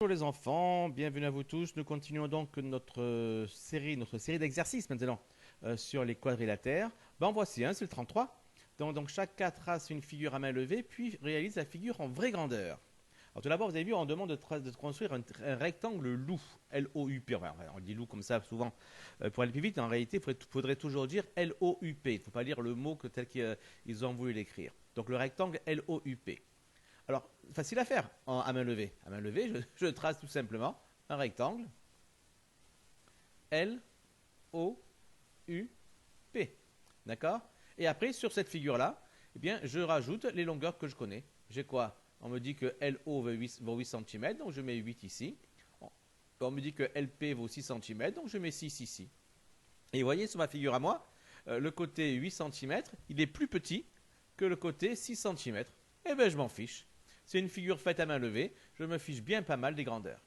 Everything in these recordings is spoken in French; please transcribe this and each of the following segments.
Bonjour les enfants, bienvenue à vous tous. Nous continuons donc notre série d'exercices maintenant sur les quadrilatères. En voici un, c'est le 33. Donc chaque cas trace une figure à main levée, puis réalise la figure en vraie grandeur. Alors tout d'abord, vous avez vu, on demande de construire un rectangle loup, L-O-U-P. Enfin, on dit loup comme ça souvent pour aller plus vite. En réalité, il faudrait toujours dire L-O-U-P. Il ne faut pas lire le mot tel qu'ils ont voulu l'écrire. Donc le rectangle L-O-U-P. Alors, facile à faire à main levée. À main levée, je trace tout simplement un rectangle L, O, U, P. D'accord? Et après, sur cette figure-là, eh bien, je rajoute les longueurs que je connais. J'ai quoi? On me dit que LO vaut 8 cm, donc je mets 8 ici. On me dit que LP vaut 6 cm, donc je mets 6 ici. Et vous voyez, sur ma figure à moi, le côté 8 cm, il est plus petit que le côté 6 cm. Eh bien, je m'en fiche. C'est une figure faite à main levée. Je me fiche bien pas mal des grandeurs.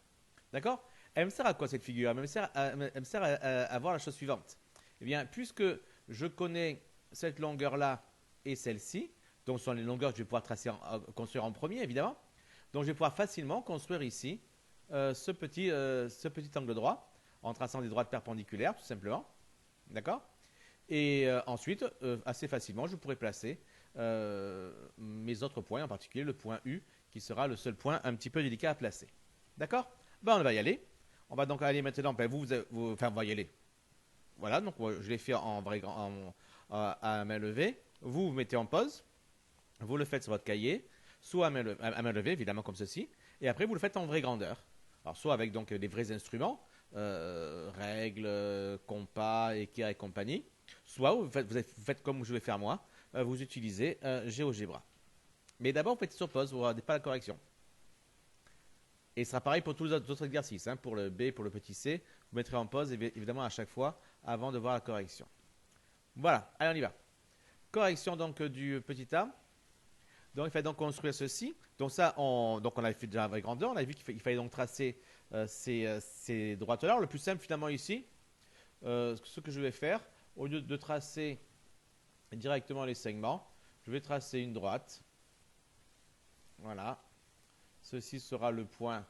D'accord? Elle me sert à quoi cette figure? Elle me sert à voir la chose suivante. Eh bien, puisque je connais cette longueur-là et celle-ci, donc ce sont les longueurs que je vais pouvoir construire en premier, évidemment. Donc, je vais pouvoir facilement construire ici ce petit angle droit en traçant des droites perpendiculaires, tout simplement. D'accord? Et ensuite, assez facilement, je pourrais placer mes autres points, en particulier le point U, qui sera le seul point un petit peu délicat à placer. D'accord? On va y aller. On va donc aller maintenant, enfin, on va y aller. Voilà, donc je l'ai fait à main levée. Vous mettez en pause. Vous le faites sur votre cahier, soit à main levée, évidemment, comme ceci. Et après, vous le faites en vraie grandeur. Alors, soit avec donc des vrais instruments, règles, compas, équerre et compagnie. Soit vous faites comme je vais faire moi, vous utilisez GeoGebra. Mais d'abord, vous faites sur pause, vous ne regardez pas la correction. Et ce sera pareil pour tous les autres exercices. Pour le B, pour le petit C, vous mettrez en pause évidemment à chaque fois avant de voir la correction. Voilà, allez on y va. Correction donc du petit A. Donc il fallait donc construire ceci. Donc ça, on avait fait déjà avec grandeur. On a vu qu'il fallait donc tracer ces droites-là. Le plus simple finalement ici, ce que je vais faire, au lieu de tracer directement les segments, je vais tracer une droite. Voilà. Ceci sera le point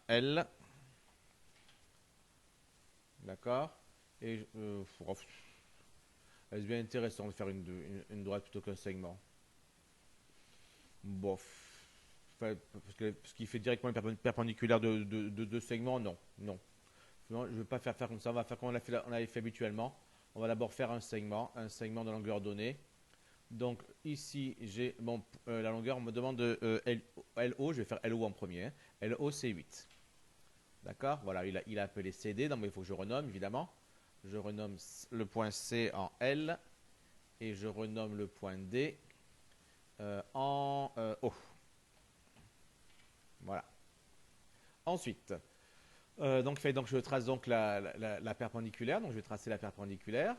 L. D'accord. Et est-ce bien intéressant de faire une droite plutôt qu'un segment? Bof. Parce qu'il fait directement une perpendiculaire de deux segments, non. Non. Je ne veux pas faire comme ça. On va faire comme on avait fait habituellement. On va d'abord faire un segment de longueur donnée. Donc ici, j'ai la longueur, on me demande LO, je vais faire LO en premier. LO, c'est 8. D'accord? Voilà, il a appelé CD, donc il faut que je renomme, évidemment. Je renomme le point C en L et je renomme le point D en O. Voilà. Ensuite, donc je trace donc la perpendiculaire. Donc je vais tracer la perpendiculaire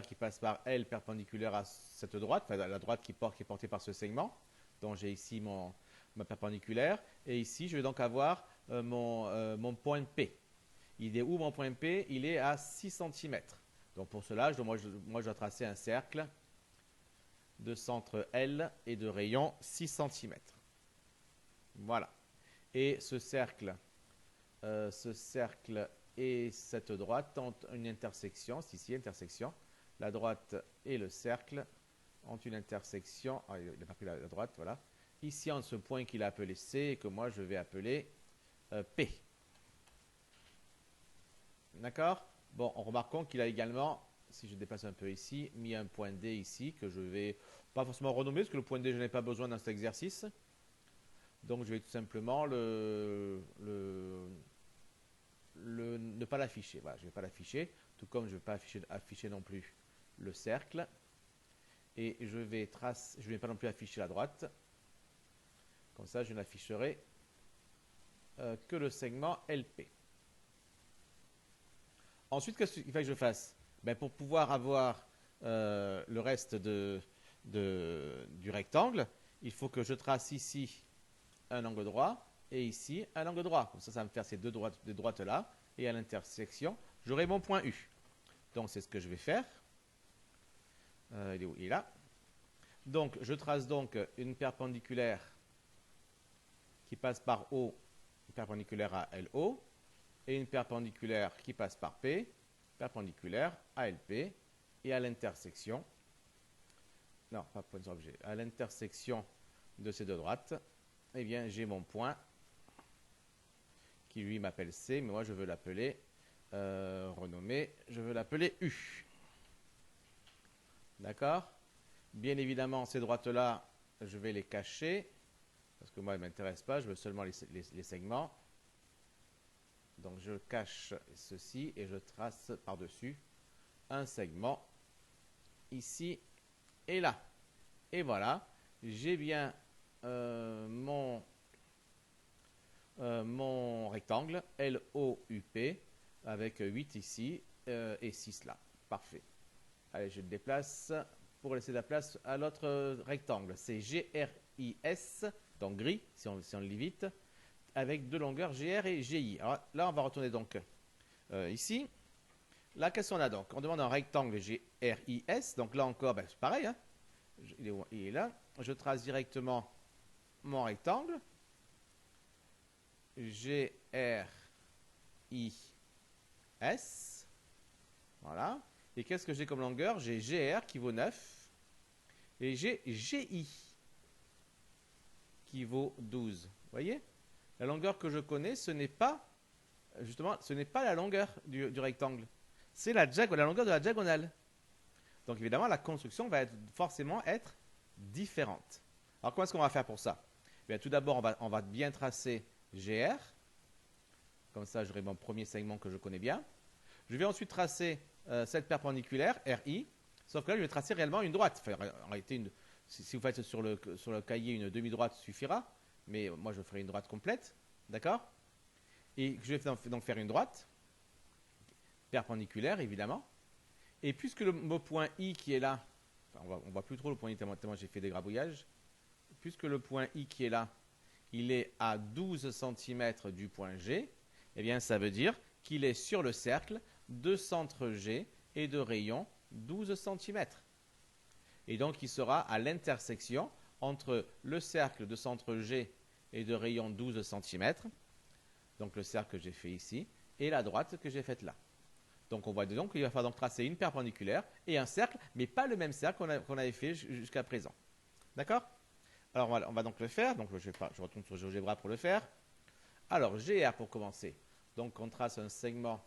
qui passe par L, perpendiculaire à cette droite, enfin la droite qui est portée par ce segment. Donc j'ai ici ma perpendiculaire. Et ici, je vais donc avoir mon point P. Il est où mon point P? Il est à 6 cm. Donc pour cela, moi je dois tracer un cercle de centre L et de rayon 6 cm. Voilà. Et ce cercle et cette droite ont une intersection. C'est ici, intersection. La droite et le cercle ont une intersection. Ah, il n'a pas pris la droite, voilà. Ici, en ce point qu'il a appelé C et que moi je vais appeler P. D'accord? Bon, remarquons qu'il a également, si je dépasse un peu ici, mis un point D ici que je vais pas forcément renommer parce que le point D, je n'en ai pas besoin dans cet exercice. Donc, je vais tout simplement ne pas l'afficher. Voilà, je ne vais pas l'afficher, tout comme je ne vais pas afficher non plus le cercle. Et je ne vais pas non plus afficher la droite. Comme ça, je n'afficherai que le segment LP. Ensuite, qu'est-ce qu'il faut que je fasse? Pour pouvoir avoir le reste du rectangle, il faut que je trace ici un angle droit et ici un angle droit. Comme ça va me faire ces deux droites-là. Et à l'intersection, j'aurai mon point U. Donc, c'est ce que je vais faire. Il est où? Il est là. Donc, je trace donc une perpendiculaire qui passe par O, perpendiculaire à LO, et une perpendiculaire qui passe par P, perpendiculaire à LP, et à l'intersection, non, pas point sur objet, à l'intersection de ces deux droites, eh bien, j'ai mon point qui lui m'appelle C, mais moi je veux l'appeler, renommer, je veux l'appeler U. D'accord? Bien évidemment, ces droites-là, je vais les cacher, parce que moi, elles ne m'intéressent pas, je veux seulement les segments. Donc, je cache ceci et je trace par-dessus un segment, ici et là. Et voilà, j'ai bien mon rectangle LOUP avec 8 ici et 6 là. Parfait. Allez, je le déplace pour laisser la place à l'autre rectangle. C'est GRIS, donc gris, si on le lit vite, avec deux longueurs GR et GI. Alors là, on va retourner donc ici. Là, qu'est-ce qu'on a donc? On demande un rectangle GRIS. Donc là encore, ben, c'est pareil. Hein. Il est là. Je trace directement mon rectangle. GRIS. Voilà. Et qu'est-ce que j'ai comme longueur? J'ai GR qui vaut 9. Et j'ai GI qui vaut 12. Vous voyez? La longueur que je connais, ce n'est pas, justement, ce n'est pas la longueur du rectangle. C'est la longueur de la diagonale. Donc évidemment, la construction va forcément être différente. Alors comment est-ce qu'on va faire pour ça? Bien, tout d'abord, on va bien tracer GR. Comme ça, j'aurai mon premier segment que je connais bien. Je vais ensuite tracer cette perpendiculaire, RI. Sauf que là, je vais tracer réellement une droite. Enfin, en réalité, si vous faites sur le cahier une demi-droite suffira. Mais moi, je ferai une droite complète. D'accord? Et je vais donc faire une droite perpendiculaire, évidemment. Et puisque le point I qui est là, enfin, on ne voit plus trop le point I tellement j'ai fait des grabouillages. Puisque le point I qui est là, il est à 12 cm du point G, eh bien, ça veut dire qu'il est sur le cercle de centre G et de rayon 12 cm. Et donc, il sera à l'intersection entre le cercle de centre G et de rayon 12 cm, donc le cercle que j'ai fait ici, et la droite que j'ai faite là. Donc, on voit donc qu'il va falloir donc tracer une perpendiculaire et un cercle, mais pas le même cercle qu'on avait fait jusqu'à présent. D'accord? Alors, on va donc le faire. Donc, je retourne sur GeoGebra pour le faire. Alors, GR pour commencer. Donc, on trace un segment.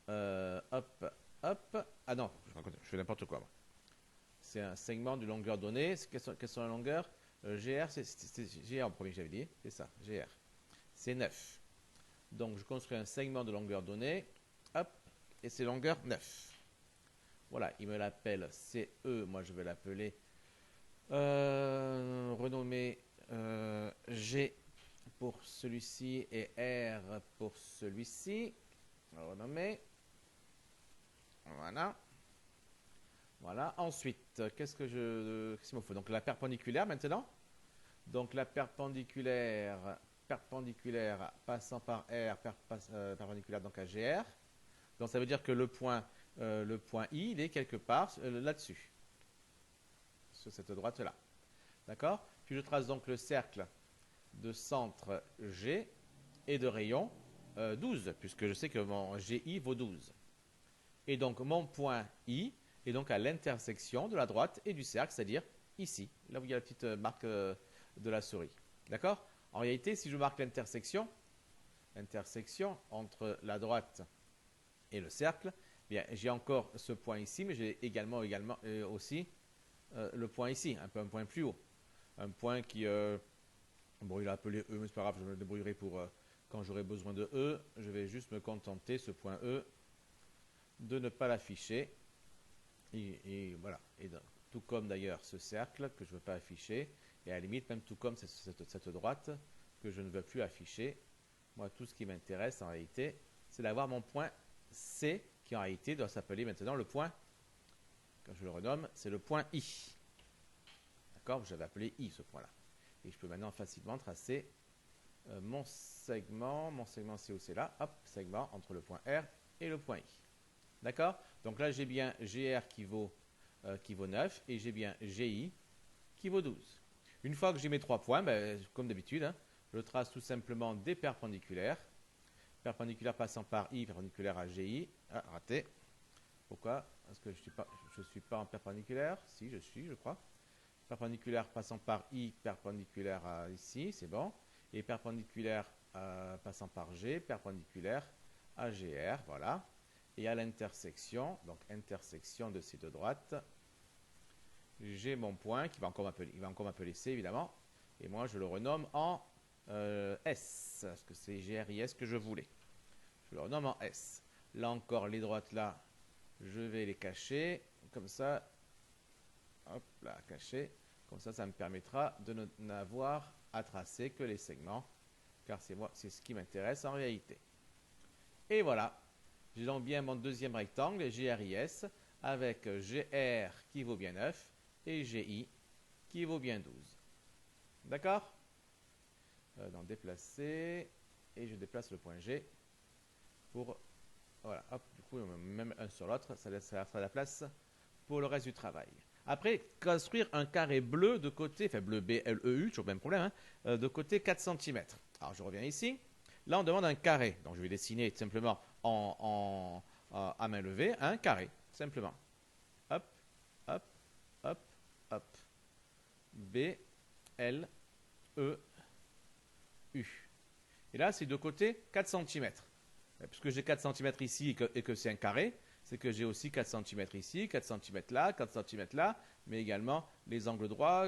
Hop, hop. Ah non, je fais n'importe quoi. C'est un segment de longueur donnée. Quelles sont les longueurs? GR, c'est GR en premier que j'avais dit. C'est ça, GR. C'est 9. Donc, je construis un segment de longueur donnée. Hop, et c'est longueur 9. Voilà, il me l'appelle CE. Moi, je vais l'appeler renommer G pour celui-ci et R pour celui-ci. Renommer. Voilà. Voilà. Ensuite, qu'est-ce qu'il me faut? Donc la perpendiculaire maintenant. Donc la perpendiculaire passant par R, perpendiculaire donc à GR. Donc ça veut dire que le point I, il est quelque part là-dessus. Sur cette droite-là. D'accord? Puis je trace donc le cercle de centre G et de rayon 12, puisque je sais que mon GI vaut 12. Et donc mon point I est donc à l'intersection de la droite et du cercle, c'est-à-dire ici, là où il y a la petite marque de la souris. D'accord? En réalité, si je marque l'intersection entre la droite et le cercle, bien, j'ai encore ce point ici, mais j'ai également aussi le point ici, un point plus haut. Un point qui, bon, il a appelé E, mais c'est pas grave, je me débrouillerai pour quand j'aurai besoin de E. Je vais juste me contenter, ce point E, de ne pas l'afficher. Et voilà. Et donc, tout comme d'ailleurs ce cercle que je ne veux pas afficher, et à la limite, même tout comme cette droite que je ne veux plus afficher. Moi, tout ce qui m'intéresse en réalité, c'est d'avoir mon point C, qui en réalité doit s'appeler maintenant le point, quand je le renomme, c'est le point I. D'accord? J'avais appelé I ce point-là. Et je peux maintenant facilement tracer mon segment COC là, hop, segment entre le point R et le point I. D'accord? Donc là, j'ai bien GR qui vaut 9 et j'ai bien GI qui vaut 12. Une fois que j'ai mes 3 points, ben, comme d'habitude, hein, je trace tout simplement des perpendiculaires. Perpendiculaire passant par I, perpendiculaire à GI. Ah, raté. Pourquoi? Parce que je ne suis pas en perpendiculaire. Si, je suis, je crois. Perpendiculaire passant par I, perpendiculaire à ici, c'est bon. Et perpendiculaire passant par G, perpendiculaire à GR, voilà. Et à l'intersection, donc intersection de ces deux droites, j'ai mon point qui va encore m'appeler C, évidemment. Et moi, je le renomme en S, parce que c'est GRIS que je voulais. Je le renomme en S. Là encore, les droites là, je vais les cacher, comme ça. Hop là, caché. Comme ça me permettra de n'avoir à tracer que les segments, car c'est ce qui m'intéresse en réalité. Et voilà, j'ai donc bien mon deuxième rectangle, GRIS, avec GR qui vaut bien 9 et GI qui vaut bien 12. D'accord? Donc déplacer, et je déplace le point G pour, voilà, hop, du coup, même un sur l'autre, ça laissera la place pour le reste du travail. Après, construire un carré bleu de côté, enfin bleu BLEU, toujours le même problème, hein, de côté 4 cm. Alors je reviens ici. Là, on demande un carré. Donc je vais dessiner tout simplement à main levée un carré, simplement. Hop, hop, hop, hop. B, L, E, U. Et là, c'est de côté 4 cm. Puisque j'ai 4 cm ici et que c'est un carré, c'est que j'ai aussi 4 cm ici, 4 cm là, 4 cm là, mais également les angles droits,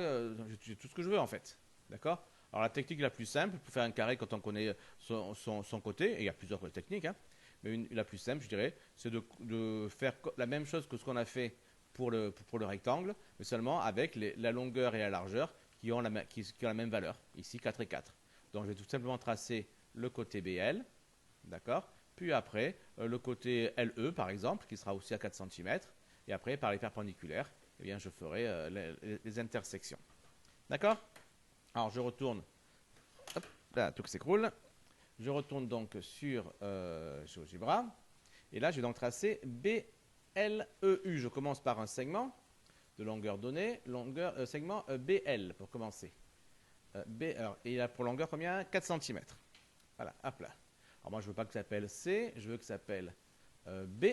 j'ai tout ce que je veux en fait. D'accord? Alors la technique la plus simple pour faire un carré quand on connaît son côté, et il y a plusieurs techniques, hein, mais la plus simple, je dirais, c'est de faire la même chose que ce qu'on a fait pour le rectangle, mais seulement avec la longueur et la largeur qui ont la même valeur, ici 4 et 4. Donc je vais tout simplement tracer le côté BL, d'accord? Puis après, le côté LE, par exemple, qui sera aussi à 4 cm. Et après, par les perpendiculaires, eh bien, je ferai les intersections. D'accord? Alors, je retourne. Hop, là, tout s'écroule. Je retourne donc sur GeoGebra. Et là, je vais donc tracer BLEU. Je commence par un segment de longueur donnée, segment BL pour commencer. Et il a pour longueur combien? 4 cm. Voilà, hop là. Alors moi, je ne veux pas que ça s'appelle C, je veux que ça s'appelle B.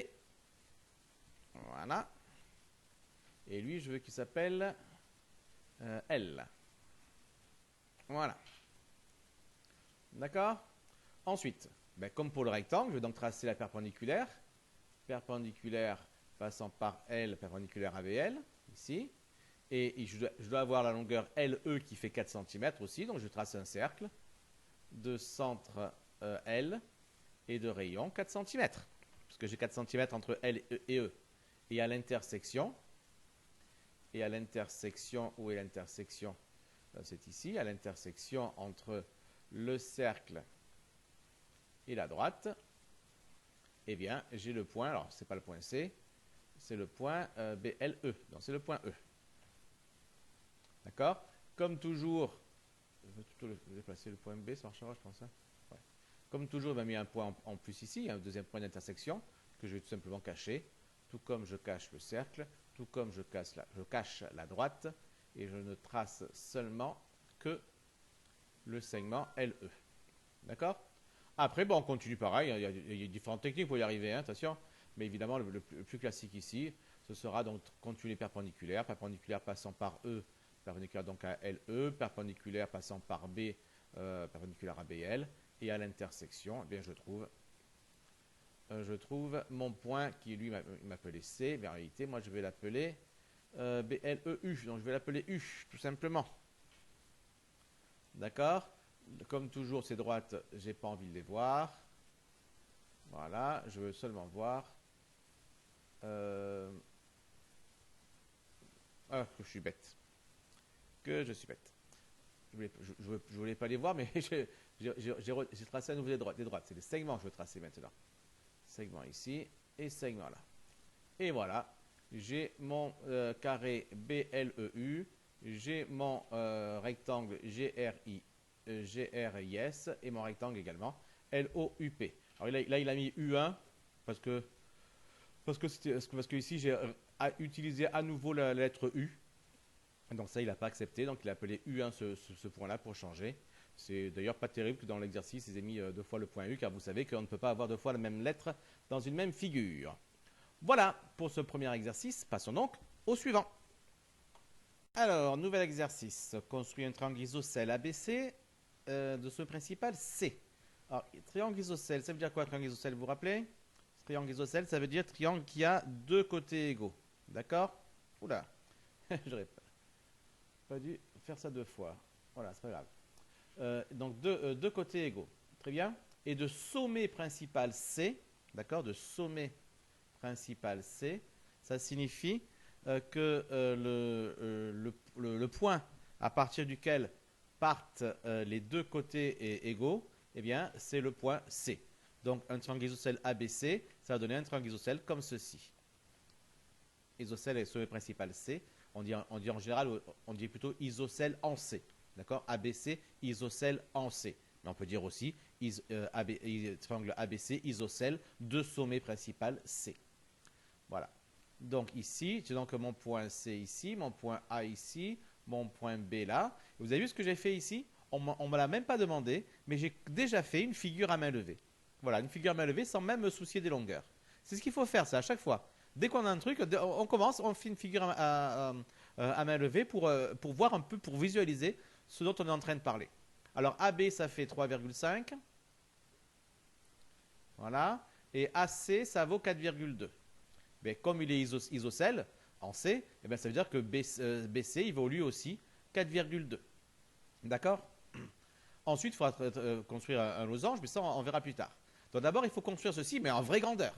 Voilà. Et lui, je veux qu'il s'appelle L. Voilà. D'accord? Ensuite, ben, comme pour le rectangle, je vais donc tracer la perpendiculaire. Perpendiculaire passant par L, perpendiculaire à BL, ici. Et je dois avoir la longueur LE qui fait 4 cm aussi, donc je trace un cercle de centre L et de rayon 4 cm. Parce que j'ai 4 cm entre L et E. Et à l'intersection, où est l'intersection? C'est ici, à l'intersection entre le cercle et la droite, eh bien, j'ai le point, alors ce n'est pas le point C, c'est le point BLE, donc c'est le point E. D'accord? Comme toujours, je vais plutôt déplacer le point B, ça marchera, je pense. Hein, ouais. Comme toujours, il m'a mis un point en plus ici, un deuxième point d'intersection, que je vais tout simplement cacher, tout comme je cache le cercle, tout comme je cache la droite, et je ne trace seulement que le segment LE. D'accord? Après, bon, on continue pareil, il y a différentes techniques pour y arriver, hein, attention, mais évidemment, le plus classique ici, ce sera donc continuer perpendiculaire passant par E, perpendiculaire donc à LE, perpendiculaire passant par B, perpendiculaire à BL, et à l'intersection, eh bien, je trouve mon point qui, lui, m'appelait C, mais en réalité, moi, je vais l'appeler BLEU, donc je vais l'appeler U, tout simplement. D'accord? Comme toujours, ces droites, j'ai pas envie de les voir. Voilà, je veux seulement voir que je suis bête. Je voulais pas les voir, mais j'ai tracé à nouveau des droites. C'est des segments que je veux tracer maintenant. Segment ici et segment là. Et voilà, j'ai mon carré BLEU, j'ai mon rectangle GRIS et mon rectangle également LOUP. Alors là, il a mis U1 parce que ici j'ai utilisé à nouveau la lettre U. Donc ça, il n'a pas accepté, donc il a appelé U1 ce point-là pour changer. C'est d'ailleurs pas terrible que dans l'exercice, ils aient mis deux fois le point U, car vous savez qu'on ne peut pas avoir deux fois la même lettre dans une même figure. Voilà pour ce premier exercice. Passons donc au suivant. Alors, nouvel exercice. Construire un triangle isocèle ABC de ce principal C. Alors, triangle isocèle, ça veut dire quoi, triangle isocèle, vous vous rappelez? Triangle isocèle, ça veut dire triangle qui a deux côtés égaux. D'accord? Oula, j'aurais pas dû faire ça deux fois. Voilà, c'est pas grave. Donc, deux côtés égaux. Très bien. Et de sommet principal C, d'accord? De sommet principal C, ça signifie que le point à partir duquel partent les deux côtés égaux, eh bien, c'est le point C. Donc, un triangle isocèle ABC, ça va donner un triangle isocèle comme ceci. Isocèle et sommet principal C. On dit en général, on dit plutôt isocèle en C. D'accord? ABC, isocèle en C. Mais on peut dire aussi triangle ABC, isocèle de sommet principal C. Voilà. Donc ici, j'ai donc mon point C ici, mon point A ici, mon point B là. Vous avez vu ce que j'ai fait ici? On ne me l'a même pas demandé, mais j'ai déjà fait une figure à main levée. Voilà, une figure à main levée sans même me soucier des longueurs. C'est ce qu'il faut faire, ça, à chaque fois. Dès qu'on a un truc, on commence, on fait une figure à main levée pour voir un peu, pour visualiser ce dont on est en train de parler. Alors AB, ça fait 3,5. Voilà. Et AC, ça vaut 4,2. Mais comme il est isocèle en C, eh bien, ça veut dire que BC, il vaut lui aussi 4,2. D'accord? Ensuite, il faudra construire un losange, mais ça, on verra plus tard. Donc d'abord, il faut construire ceci, mais en vraie grandeur.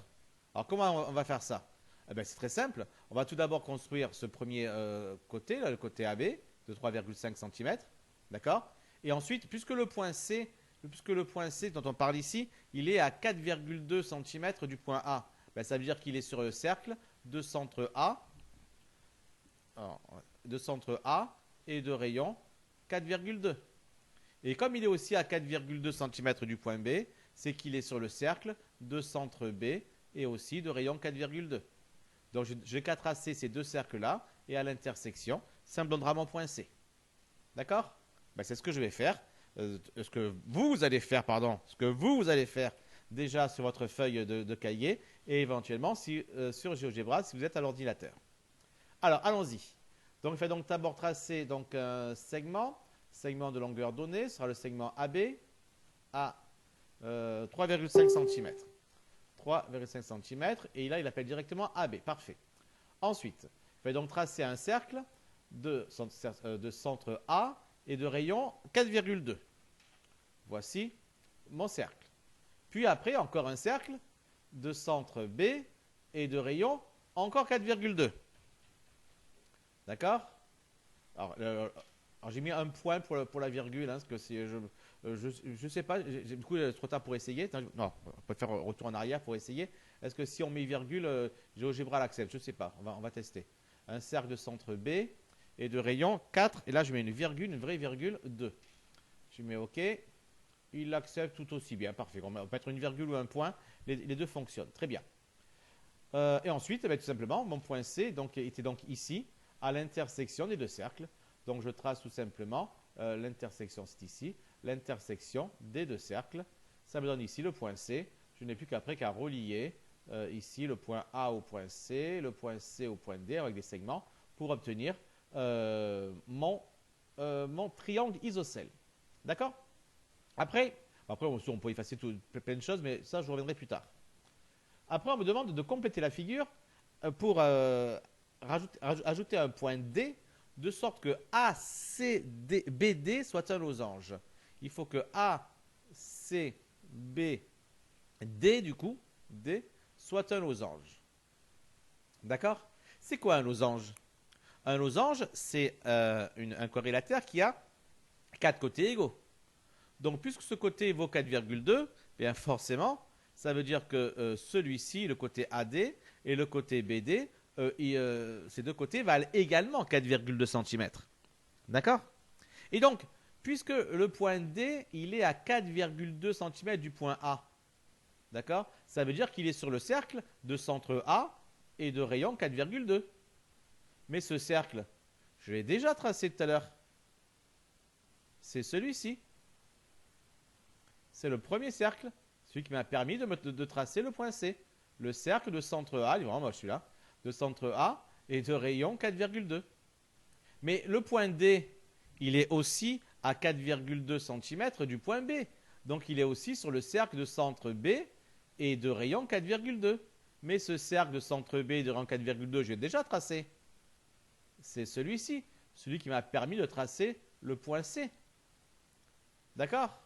Alors comment on va faire ça? Eh bien, c'est très simple. On va tout d'abord construire ce premier côté, là, le côté AB, de 3,5 cm. D'accord? Et ensuite, puisque le point C dont on parle ici, il est à 4,2 cm du point A, ben, ça veut dire qu'il est sur le cercle de centre A, et de rayon 4,2. Et comme il est aussi à 4,2 cm du point B, c'est qu'il est sur le cercle de centre B et aussi de rayon 4,2. Donc je n'ai qu'à tracer ces deux cercles-là et à l'intersection, ça me donnera mon point C. D'accord? Ben, c'est ce que je vais faire. Ce que vous allez faire déjà sur votre feuille de cahier et éventuellement sur GeoGebra si vous êtes à l'ordinateur. Alors, allons-y. Donc, il fait donc d'abord tracer donc, un segment de longueur donnée, ce sera le segment AB à 3,5 cm. 3,5 cm et là, il appelle directement AB. Parfait. Ensuite, il fait donc tracer un cercle de centre A et de rayon 4,2. Voici mon cercle. Puis après, encore un cercle de centre B et de rayon encore 4,2. D'accord? Alors j'ai mis un point pour la virgule, hein, parce que je sais pas, du coup, c'est trop tard pour essayer. Non, on peut faire un retour en arrière pour essayer. Est-ce que si on met virgule, GeoGebra l'accepte? Je ne sais pas, on va tester. Un cercle de centre B et de rayon 4, et là je mets une virgule, une vraie virgule, 2. Je mets OK. Il l'accepte tout aussi bien, parfait. On peut mettre une virgule ou un point, les deux fonctionnent. Très bien. Et ensuite, tout simplement, mon point C était donc ici, à l'intersection des deux cercles. Donc je trace tout simplement l'intersection, c'est ici, l'intersection des deux cercles. Ça me donne ici le point C. Je n'ai plus qu'à relier ici le point A au point C, le point C au point D avec des segments pour obtenir mon triangle isocèle. D'accord? Après, on peut effacer plein de choses, mais ça, je reviendrai plus tard. Après, on me demande de compléter la figure pour ajouter un point D, de sorte que ACBD soit un losange. Il faut que ACBD, du coup, D, soit un losange. D'accord? C'est quoi un losange? Un losange, c'est un corrélateur qui a 4 côtés égaux. Donc, puisque ce côté vaut 4,2, bien forcément, ça veut dire que celui-ci, le côté AD et le côté BD, ces deux côtés valent également 4,2 cm. D'accord? Et donc, puisque le point D, il est à 4,2 cm du point A, d'accord? Ça veut dire qu'il est sur le cercle de centre A et de rayon 4,2. Mais ce cercle, Je l'ai déjà tracé tout à l'heure. C'est celui-ci. C'est le premier cercle, celui qui m'a permis de tracer le point C. Le cercle de centre A, vraiment, moi je suis là, de centre A et de rayon 4,2. Mais le point D, il est aussi à 4,2 cm du point B. Donc il est aussi sur le cercle de centre B et de rayon 4,2. Mais ce cercle de centre B et de rayon 4,2, je l'ai déjà tracé. C'est celui-ci, celui qui m'a permis de tracer le point C. D'accord?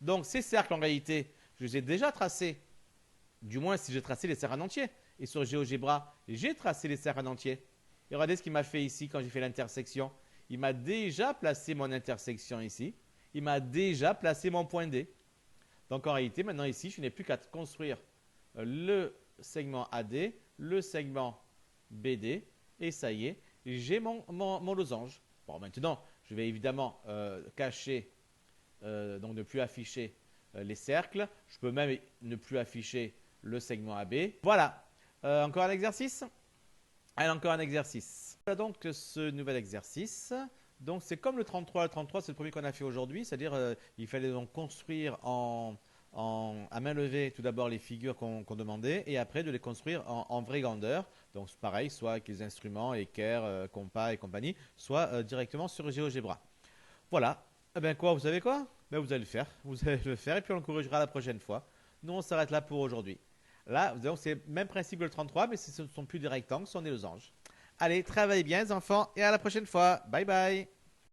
Donc ces cercles, en réalité, je les ai déjà tracés. Du moins, si j'ai tracé les cercles en entier. Et sur GeoGebra, j'ai tracé les cercles en entier. Et regardez ce qu'il m'a fait ici quand j'ai fait l'intersection. Il m'a déjà placé mon intersection ici. Il m'a déjà placé mon point D. Donc en réalité, maintenant ici, je n'ai plus qu'à construire le segment AD, le segment BD. Et ça y est, j'ai mon losange. Bon, maintenant, je vais évidemment cacher, donc ne plus afficher les cercles. Je peux même ne plus afficher le segment AB. Voilà. Encore un exercice? Allez, encore un exercice. Voilà donc ce nouvel exercice. Donc c'est comme le 33. Le 33, c'est le premier qu'on a fait aujourd'hui. C'est-à-dire il fallait donc construire à main levée tout d'abord les figures qu'on demandait et après de les construire en vraie grandeur. Donc c'est pareil, soit avec les instruments, équerre, compas et compagnie, soit directement sur GeoGebra. Voilà. Eh bien quoi, vous savez quoi? Ben, vous allez le faire. Vous allez le faire et puis on le corrigera la prochaine fois. Nous, on s'arrête là pour aujourd'hui. Là, c'est le même principe que le 33, mais ce ne sont plus des rectangles, ce sont des losanges. Allez, travaillez bien les enfants et à la prochaine fois. Bye bye.